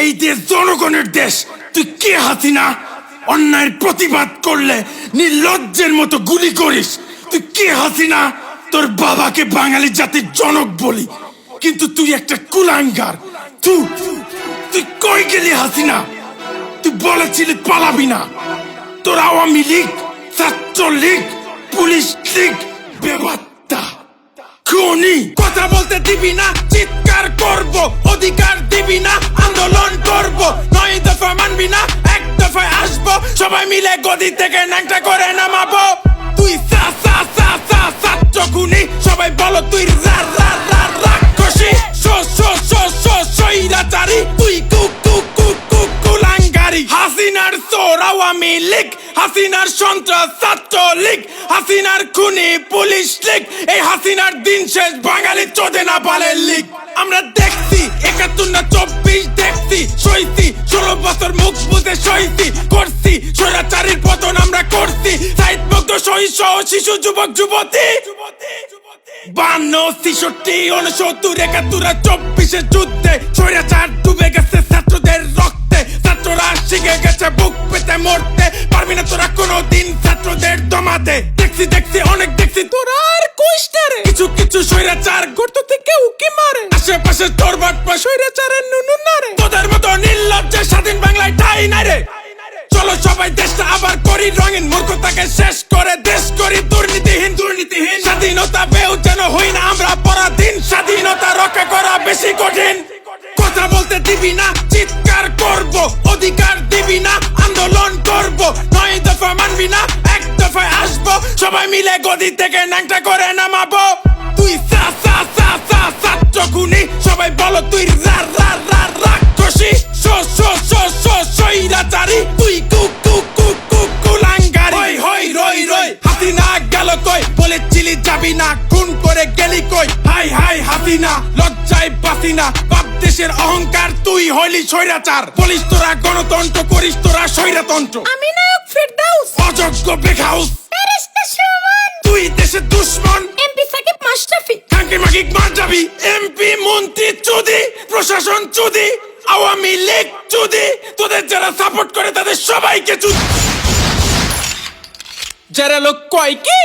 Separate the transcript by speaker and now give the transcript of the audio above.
Speaker 1: এই দেশ জনগণের দেশ। তুই কে হাসিনা? অন্যায়ের প্রতিবাদ করলে নির্লজ্জের মতো গুলি করিস। তুই কে হাসিনা? তোর বাবাকে বাঙালি জাতির জনক বলি, কিন্তু তুই একটা কুলাঙ্গার। তুই কই গেলি হাসিনা? তুই বলেছিলি পালাবি না। তোর আওয়ামী লীগ, ছাত্রলীগ, পুলিশ লীগ বেবাত্তা খুনি। কথা বলতে দিবি না, চিৎকার করব। অধিকার দিবি না, আন্দোলন করব। 9 দফা মানবি না, 1 দফায় আসবো। সবাই মিলে গদি থেকে ন্যাংটা করে নামাবো। তুই ছাত্র খুনি, সবাই বলো তুই রাক্ষসী। স্বৈরাচারী, তুই কুলাঙ্গারি। হাসিনার চোর আওয়ামী লীগ, হাসিনার সন্ত্রাস ছাত্রলীগ, হাসিনার খুনি পুলিশ লীগ। এই হাসিনার দিন শেষ, বাঙালি চোদে না পালের লীগ। আমরা দেখছি 71 না 24 দেখছি, সইছি 16 বছর মুখ বুঝে সইছি। করছি স্বৈরাচারীর পতন আমরা করছি। সাইড মুক্ত সহিষ্ণ শিশু যুবক যুবতী 52, 63, 69, 71, 24 যুদ্ধে স্বৈরাচার ডুবে গেছে ছাত্রদের রক্তে। ছাত্ররা শিখে গেছে বুক পেতে মরতে। পারবি না তোরা কোনোদিন ছাত্রদের দমাতে। দেখছি অনেক দেখছি, তোরা আর কইস না রে। কিছু স্বৈরাচার গর্ত থেকে উকি মারে। আশেপাশে তোর বাটপা স্বৈরাচারের নুনু না রে। তোদের মতো নির্লজ্জের স্বাধীন বাংলায় ঠাই নাই রে। চলো সবাই দেশটা আবার করি রঙিন, মূর্খতাকে শেষ করে দেশ করি দুর্নীতিহীন। স্বাধীনতা পেও যেন হই না আমরা পরাধীন। স্বাধীনতা রক্ষা করা বেশি কঠিন। কথা বলতে দিবি না, চিৎকার করব। অধিকার দিবি না, আন্দোলন করব। 9 দফা মানবি না, 1 দফায় আসবো। সবাই মিলে গদি থেকে ন্যাংটা করে নামাবো। তুই ছাত্র খুনি, সবাই বলো তুই রাক্ষসী। স্বৈরাচারী, তুই কুলাঙ্গারি। রই হাসিনা গেল কই? বলেছিলি যাবি না, খুন করে গেলি কই? হাই হাসিনা, লজ্জায় বাসি না। বাপ দেশের অহংকার, তুই হইলি স্বৈরাচার। বলিস তোরা গণতন্ত্র, করিস তোরা স্বৈরতন্ত্র।
Speaker 2: আমি নায়ক ফেরদাউস,
Speaker 1: অযোগ্য বেখাউস,
Speaker 2: ফেরেশতা সুমন,
Speaker 1: তুই দেশের দুশ্মন।
Speaker 2: এমপি সাকিব মাশরাফি,
Speaker 1: কাঙ্কি মাকিক মার যাবি। এমপি মন্ত্রী চুদি, প্রশাসন চুদি, আওয়ামী লীগ চুদি। তোদের যারা সাপোর্ট করে তাদের সবাইকে চুদি।
Speaker 3: যারা লোক কয় কি